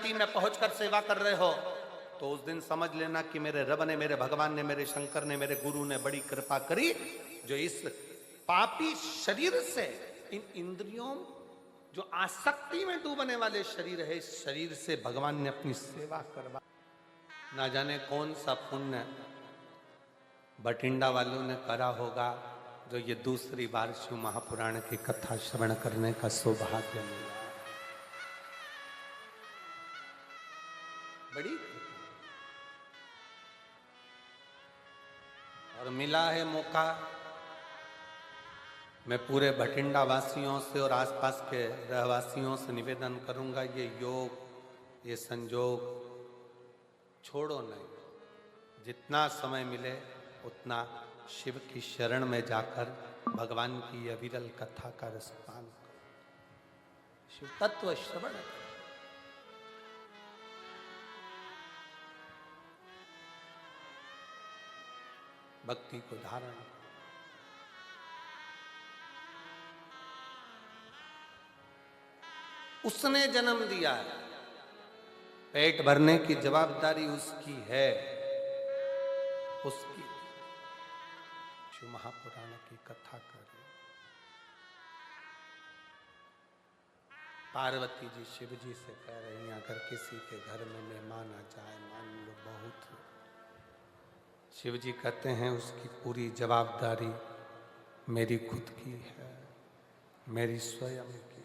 गति में पहुंचकर सेवा कर रहे हो, तो उस दिन समझ लेना कि मेरे रब ने, मेरे भगवान ने, मेरे शंकर ने, मेरे गुरु ने बड़ी कृपा करी, जो इस पापी शरीर से, इन इंद्रियों, जो आसक्ति में डूबने वाले शरीर है, इस शरीर से भगवान ने अपनी सेवा करवा। ना जाने कौन सा पुण्य बठिंडा वालों ने करा होगा, जो ये दूसरी बार शिव महापुराण की कथा श्रवण करने का सौभाग्य मिला। बड़ी और मिला है मौका। मैं पूरे बठिंडा वासियों से और आसपास के रहवासियों से निवेदन करूंगा, ये योग, ये संजोग छोड़ो नहीं। जितना समय मिले उतना शिव की शरण में जाकर भगवान की अविरल कथा का रसपान करो, शिव तत्व श्रवण करो। भक्ति को धारण करो। उसने जन्म दिया है, पेट भरने की जवाबदारी उसकी है, उसकी। शिव महापुराण की कथा करें। पार्वती जी शिव जी से कह रही हैं, अगर किसी के घर में मेहमान आ जाए, मान लो बहुत, शिव जी कहते हैं उसकी पूरी जवाबदारी मेरी खुद की है, मेरी स्वयं की,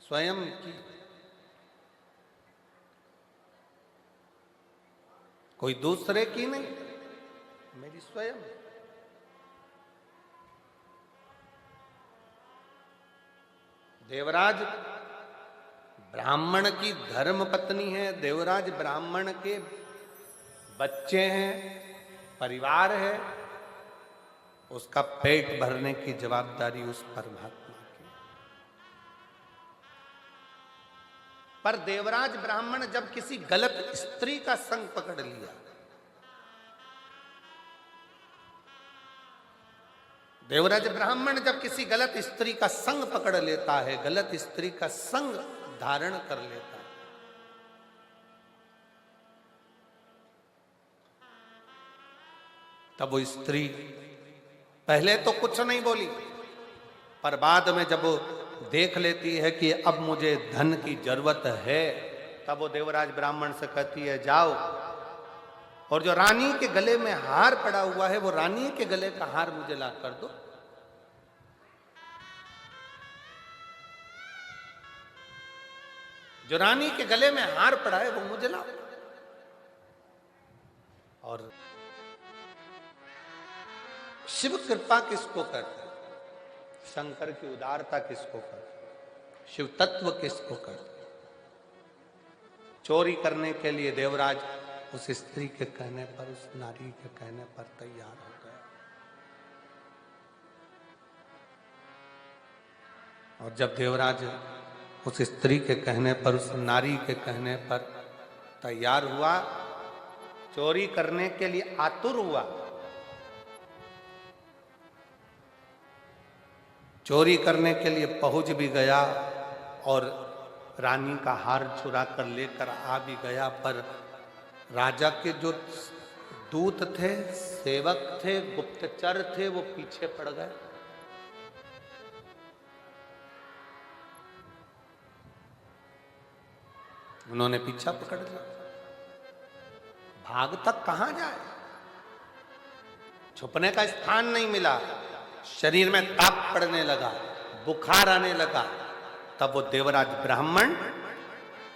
स्वयं की। कोई दूसरे की नहीं, मेरी स्वयं। देवराज ब्राह्मण की धर्म पत्नी है, देवराज ब्राह्मण के बच्चे हैं, परिवार है, उसका पेट भरने की जवाबदारी उस परमात्मा की। पर देवराज ब्राह्मण जब किसी गलत स्त्री का संग पकड़ लिया, देवराज ब्राह्मण जब किसी गलत स्त्री का संग पकड़ लेता है, गलत स्त्री का संग धारण कर लेता है, तब वो स्त्री पहले तो कुछ नहीं बोली, पर बाद में जब वो देख लेती है कि अब मुझे धन की जरूरत है, तब वो देवराज ब्राह्मण से कहती है जाओ, और जो रानी के गले में हार पड़ा हुआ है, वो रानी के गले का हार मुझे ला कर दो। जो रानी के गले में हार पड़ा है वो मुझे ला। और शिव कृपा किसको करते, शंकर की उदारता किसको करते, शिव तत्व किसको करते। चोरी करने के लिए देवराज उस स्त्री के कहने पर, उस नारी के कहने पर तैयार हो गया। और जब देवराज उस स्त्री के कहने पर, उस नारी के कहने पर तैयार हुआ, चोरी करने के लिए आतुर हुआ, चोरी करने के लिए पहुंच भी गया और रानी का हार चुरा कर लेकर आ भी गया, पर राजा के जो दूत थे, सेवक थे, गुप्तचर थे, वो पीछे पड़ गए। उन्होंने पीछा पकड़ लिया। भाग तक कहां जाए, छुपने का स्थान नहीं मिला, शरीर में ताप पड़ने लगा, बुखार आने लगा, तब वो देवराज ब्राह्मण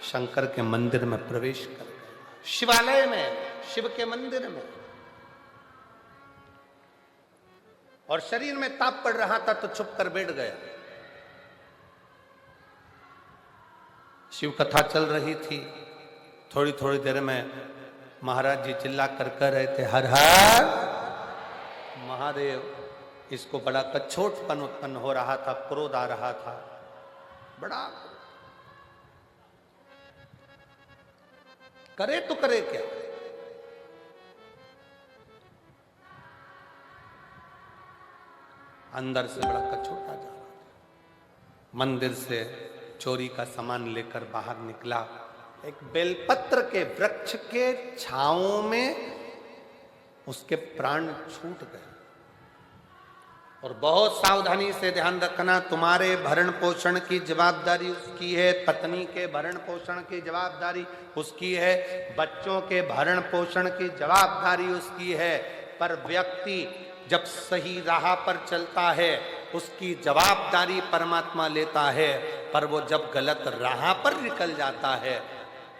शंकर के मंदिर में प्रवेश कर गया, शिवालय में, शिव के मंदिर में। और शरीर में ताप पड़ रहा था तो छुप कर बैठ गया। शिव कथा चल रही थी, थोड़ी थोड़ी देर में महाराज जी चिल्ला कर कह रहे थे, हर हर महादेव। इसको बड़ा कछोटपन उत्पन्न हो रहा था, क्रोध आ रहा था, बड़ा। करे तो करे क्या। अंदर से बड़ा कछोटा जा रहा था, मंदिर से चोरी का सामान लेकर बाहर निकला। एक बेलपत्र के वृक्ष के छांव में उसके प्राण छूट गए। और बहुत सावधानी से ध्यान रखना, तुम्हारे भरण पोषण की जवाबदारी उसकी है, पत्नी के भरण पोषण की जवाबदारी उसकी है, बच्चों के भरण पोषण की जवाबदारी उसकी है। पर व्यक्ति जब सही राह पर चलता है उसकी जवाबदारी परमात्मा लेता है। पर वो जब गलत राह पर निकल जाता है,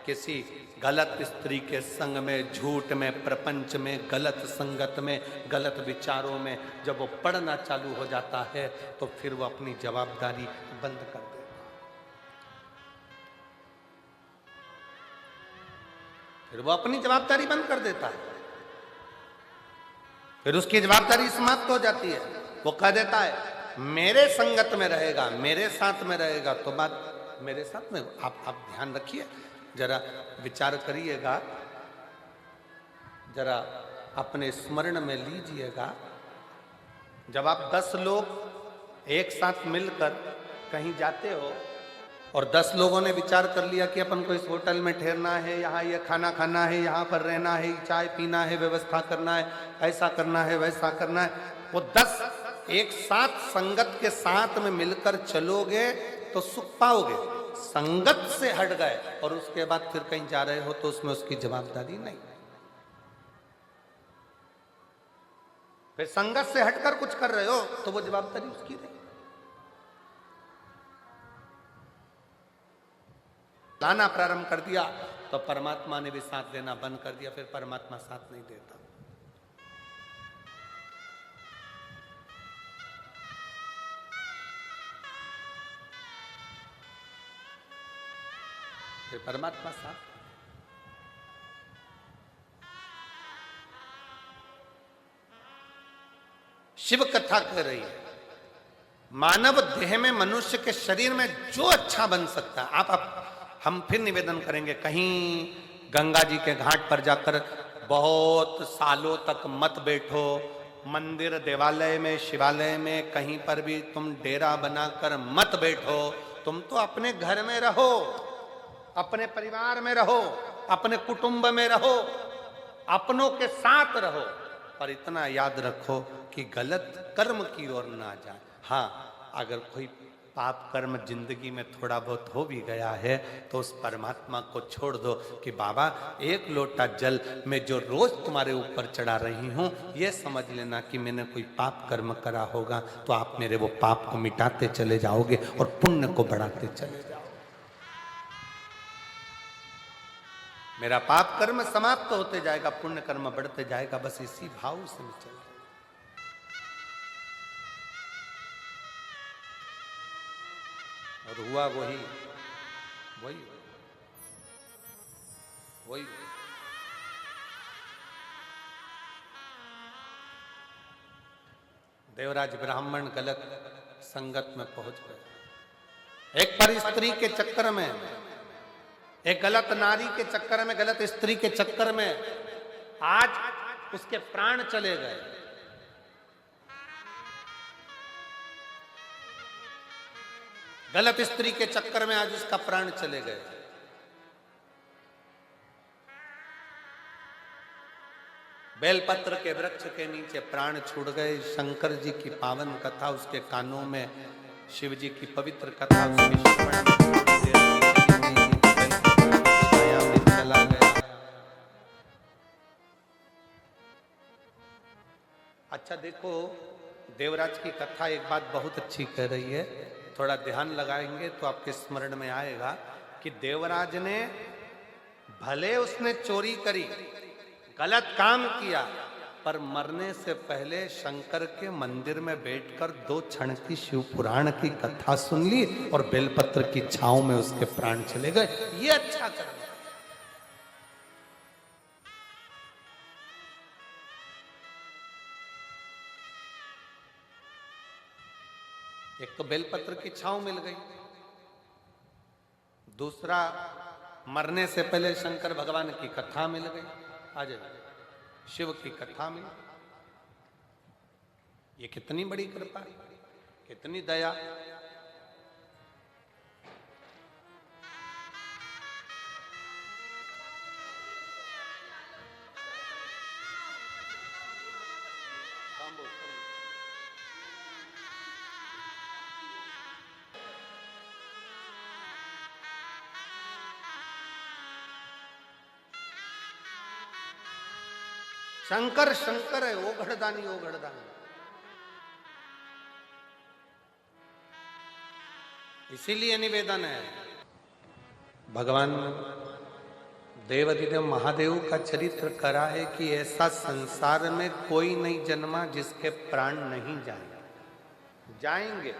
किसी गलत स्त्री के संग में, झूठ में, प्रपंच में, गलत संगत में, गलत विचारों में जब वो पढ़ना चालू हो जाता है तो फिर वो अपनी जवाबदारी बंद कर देता है। फिर वो अपनी जवाबदारी बंद कर देता है, फिर उसकी जवाबदारी समाप्त हो जाती है। वो कह देता है मेरे संगत में रहेगा, मेरे साथ में रहेगा, तो बात मेरे साथ में। आप ध्यान रखिए, जरा विचार करिएगा, जरा अपने स्मरण में लीजिएगा। जब आप 10 लोग एक साथ मिलकर कहीं जाते हो और 10 लोगों ने विचार कर लिया कि अपन को इस होटल में ठहरना है, यहाँ ये खाना खाना है, यहाँ पर रहना है, चाय पीना है, व्यवस्था करना है, ऐसा करना है, वैसा करना है, वो 10 एक साथ संगत के साथ में मिलकर चलोगे तो सुख पाओगे। संगत से हट गए और उसके बाद फिर कहीं जा रहे हो तो उसमें उसकी जवाबदारी नहीं। फिर संगत से हटकर कुछ कर रहे हो तो वो जवाबदारी उसकी नहीं। लाना प्रारंभ कर दिया तो परमात्मा ने भी साथ देना बंद कर दिया, फिर परमात्मा साथ नहीं देता। फिर परमात्मा साथ। शिव कथा कह रही है, मानव देह में, मनुष्य के शरीर में जो अच्छा बन सकता है। हम फिर निवेदन करेंगे, कहीं गंगा जी के घाट पर जाकर बहुत सालों तक मत बैठो। मंदिर, देवालय में, शिवालय में, कहीं पर भी तुम डेरा बनाकर मत बैठो। तुम तो अपने घर में रहो, अपने परिवार में रहो, अपने कुटुंब में रहो, अपनों के साथ रहो, पर इतना याद रखो कि गलत कर्म की ओर ना जाए। हाँ, अगर कोई पाप कर्म जिंदगी में थोड़ा बहुत हो भी गया है तो उस परमात्मा को छोड़ दो कि बाबा एक लोटा जल में जो रोज तुम्हारे ऊपर चढ़ा रही हूं, यह समझ लेना कि मैंने कोई पाप कर्म करा होगा तो आप मेरे वो पाप को मिटाते चले जाओगे और पुण्य को बढ़ाते चले जाओगे। मेरा पाप कर्म समाप्त होते जाएगा, पुण्य कर्म बढ़ते जाएगा। बस इसी भाव से चल। और हुआ वही वही वही देवराज ब्राह्मण गलत संगत में पहुंच गए। एक पर स्त्री के चक्कर में, एक गलत नारी के चक्कर में, गलत स्त्री के चक्कर में आज उसके प्राण चले गए। गलत स्त्री के चक्कर में आज उसका प्राण चले गए। बेलपत्र के वृक्ष के नीचे प्राण छूट गए। शंकर जी की पावन कथा उसके कानों में, शिव जी की पवित्र कथा उसके श्रवण में चला गया। अच्छा देखो, देवराज की कथा एक बात बहुत अच्छी कह रही है, थोड़ा ध्यान लगाएंगे तो आपके स्मरण में आएगा कि देवराज ने, भले उसने चोरी करी, गलत काम किया, पर मरने से पहले शंकर के मंदिर में बैठकर 2 क्षण की शिव पुराण की कथा सुन ली और बेलपत्र की छांव में उसके प्राण चले गए। ये अच्छा कर। एक तो बेलपत्र की छांव मिल गई, दूसरा मरने से पहले शंकर भगवान की कथा मिल गई, आज शिव की कथा मिल। ये कितनी बड़ी कृपा, कितनी दया। शंकर शंकर है, ओघड़दानी ओघड़दानी। इसीलिए निवेदन है। भगवान देवाधिदेव महादेव का चरित्र करा है कि ऐसा संसार में कोई नहीं जन्मा जिसके प्राण नहीं जाएंगे। जाएंगे,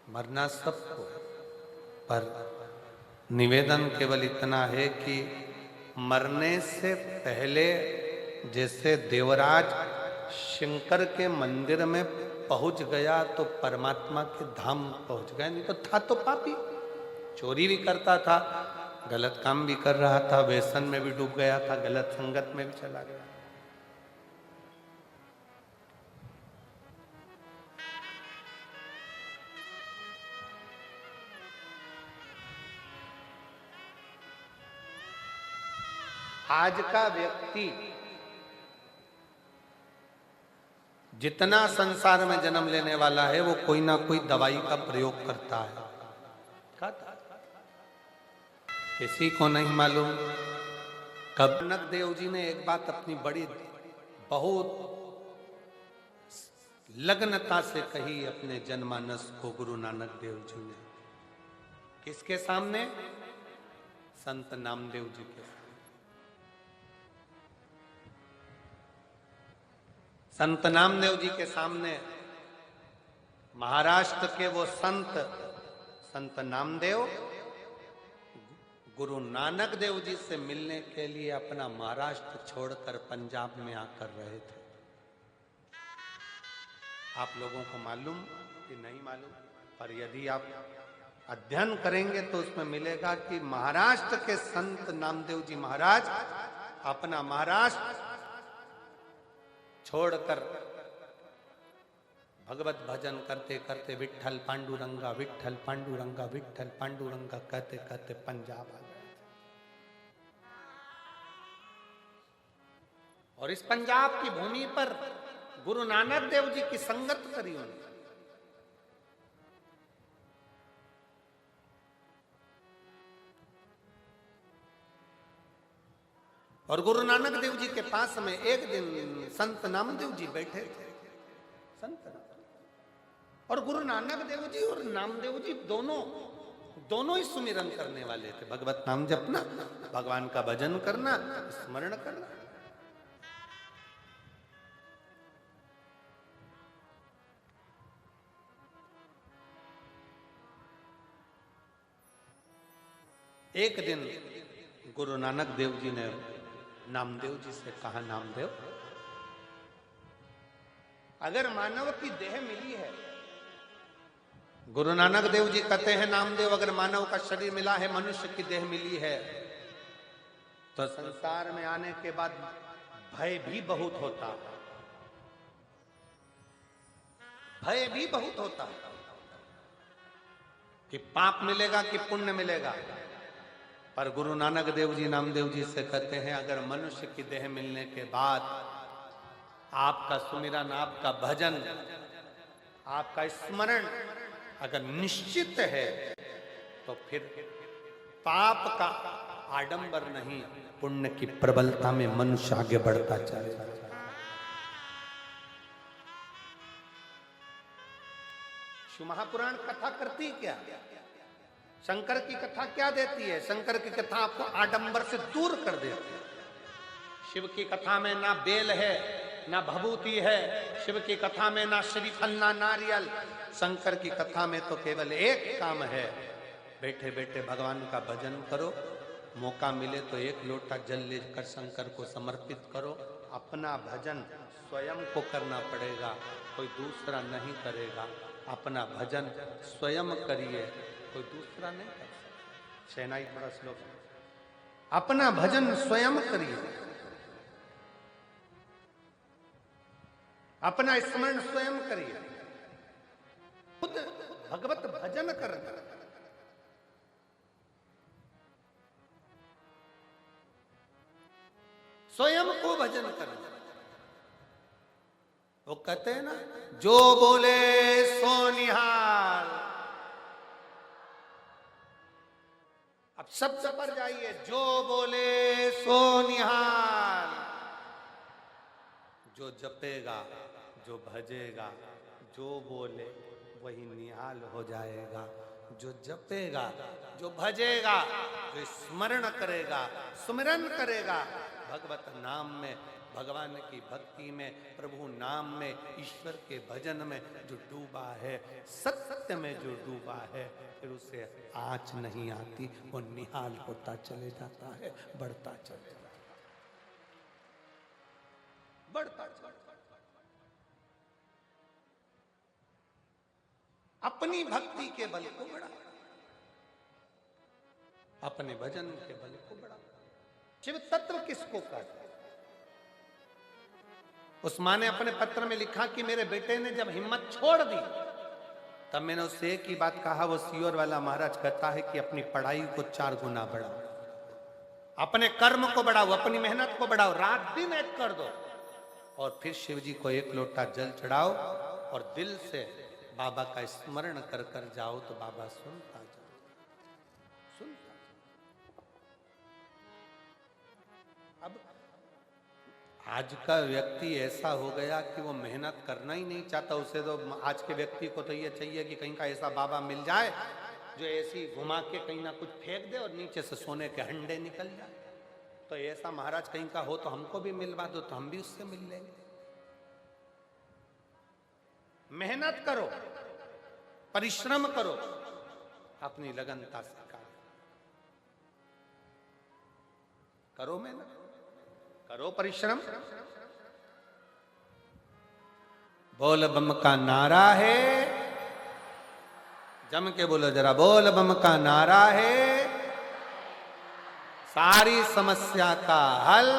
मरना सबको, पर निवेदन केवल इतना है कि मरने से पहले जैसे देवराज शंकर के मंदिर में पहुंच गया तो परमात्मा के धाम पहुंच गया, नहीं तो था तो पापी, चोरी भी करता था, गलत काम भी कर रहा था, व्यसन में भी डूब गया था, गलत संगत में भी चला गया। आज का व्यक्ति जितना संसार में जन्म लेने वाला है वो कोई ना कोई दवाई का प्रयोग करता है। किसी को नहीं मालूम कब नानक देव जी ने एक बात अपनी बड़ी बहुत लग्नता से कही अपने जनमानस को, गुरु नानक देव जी ने। किसके सामने? संत नामदेव जी के सामने। संत नामदेव जी के सामने महाराष्ट्र के वो संत नामदेव गुरु नानक देव जी से मिलने के लिए अपना महाराष्ट्र छोड़कर पंजाब में आकर रहे थे। आप लोगों को मालूम कि नहीं मालूम, पर यदि आप अध्ययन करेंगे तो उसमें मिलेगा कि महाराष्ट्र के संत नामदेव जी महाराज अपना महाराष्ट्र छोड़कर भगवत भजन करते करते विठ्ठल पांडुरंगा विठ्ठल पांडुरंगा विठ्ठल पांडुरंगा कहते कहते पंजाब आ गए। और इस पंजाब की भूमि पर गुरु नानक देव जी की संगत करी उन्होंने। और गुरु नानक देव जी के पास में एक दिन संत नामदेव जी बैठे थे। संत और गुरु नानक देव जी और नामदेव जी दोनों ही सुमिरन करने वाले थे। भगवत नाम जपना, भगवान का भजन करना, स्मरण करना। एक दिन गुरु नानक देव जी ने नामदेव जी से कहा, नामदेव, अगर मानव की देह मिली है, गुरु नानक देव जी कहते हैं, नामदेव, अगर मानव का शरीर मिला है, मनुष्य की देह मिली है, तो संसार में आने के बाद भय भी बहुत होता है। भय भी बहुत होता है कि पाप मिलेगा कि पुण्य मिलेगा। पर गुरु नानक देव जी नामदेव जी से कहते हैं, अगर मनुष्य की देह मिलने के बाद आपका सुमिरन, आपका भजन, आपका स्मरण अगर निश्चित है, तो फिर पाप का आडंबर नहीं, पुण्य की प्रबलता में मनुष्य आगे बढ़ता चलेगा। शिव महापुराण कथा करती क्या? शंकर की कथा क्या देती है? शंकर की कथा आपको आडंबर से दूर कर देती है। शिव की कथा में ना बेल है, ना भभूति है। शिव की कथा में ना श्रीफल, ना नारियल। शंकर की कथा में तो केवल एक काम है, बैठे बैठे भगवान का भजन करो। मौका मिले तो एक लोटा जल लेकर शंकर को समर्पित करो। अपना भजन स्वयं को करना पड़ेगा, कोई दूसरा नहीं करेगा। अपना भजन स्वयं करिए, कोई दूसरा नहीं कर सकता। शहनाई थोड़ा श्लोक। अपना भजन स्वयं करिए, अपना स्मरण स्वयं करिए, खुद भगवत भजन करना। स्वयं को भजन करना। वो कहते हैं ना, जो बोले सो निहाल। अब शब्द पर जाइए, जो बोले सो निहाल। जो जपेगा, जो भजेगा, जो बोले वही निहाल हो जाएगा। जो जपेगा, जो भजेगा, जो स्मरण करेगा, सुमिरन करेगा भगवत नाम में, भगवान की भक्ति में, प्रभु नाम में, ईश्वर के भजन में जो डूबा है, सत्य में जो डूबा है, फिर उसे आँच नहीं आती, वो निहाल होता चले जाता है, बढ़ता चले जाता है, बढ़ता चले। अपनी भक्ति के बल को बढ़ा, अपने भजन के बल को बढ़ा। शिव तत्व किसको कहते? उस माँ ने अपने पत्र में लिखा कि मेरे बेटे ने जब हिम्मत छोड़ दी, तब मैंने उससे एक ही बात कहा, वो सीओर वाला महाराज कहता है कि अपनी पढ़ाई को 4 गुना बढ़ाओ, अपने कर्म को बढ़ाओ, अपनी मेहनत को बढ़ाओ, रात दिन एक कर दो, और फिर शिव जी को 1 लोटा जल चढ़ाओ और दिल से बाबा का स्मरण कर कर जाओ तो बाबा सुनता जाओ, सुनता जाओ। अब आज का व्यक्ति ऐसा हो गया कि वो मेहनत करना ही नहीं चाहता। उसे तो आज के व्यक्ति को तो ये चाहिए कि कहीं का ऐसा बाबा मिल जाए जो ऐसी घुमा के कहीं ना कुछ फेंक दे और नीचे से सोने के हंडे निकल जाए। तो ऐसा महाराज कहीं का हो तो हमको भी मिलवा दो तो हम भी उससे मिल लेंगे। मेहनत करो, परिश्रम करो, अपनी लगनता से करो, मेहनत करो, परिश्रम। बोल बम का नारा है, जम के बोलो जरा, बोल बम का नारा है, सारी समस्या का हल।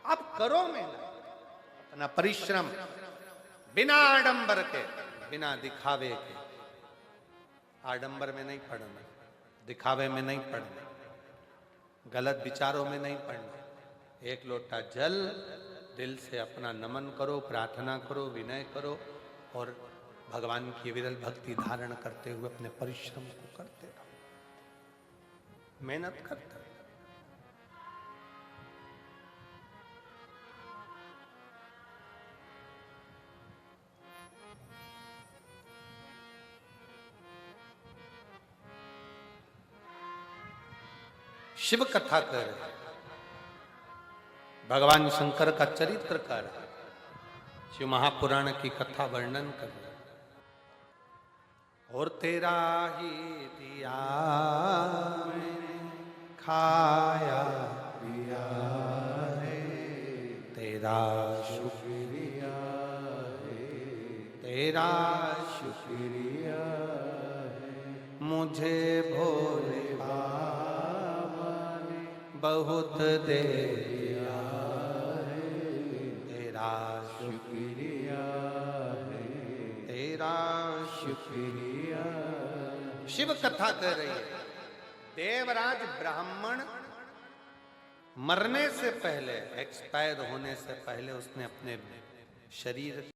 अब करो मेहनत, अपना परिश्रम, बिना आडंबर के, बिना दिखावे के। आडंबर में नहीं पड़ना, दिखावे में नहीं पड़ना, गलत विचारों में नहीं पड़ना। 1 लोटा जल दिल से अपना नमन करो, प्रार्थना करो, विनय करो और भगवान की विरल भक्ति धारण करते हुए अपने परिश्रम को करते रहो, मेहनत करते रहो। शिव कथा कर, भगवान शंकर का चरित्र कर, शिव महापुराण की कथा वर्णन कर। और तेरा ही दिया खाया पिया रे, तेरा शुक्रिया है, तेरा शुक्रिया है, मुझे भोले बहुत दे दिया है, तेरा शुक्रिया है, तेरा शुक्रिया। शिव कथा कर रही है। देवराज ब्राह्मण मरने से पहले, एक्सपायर होने से पहले उसने अपने शरीर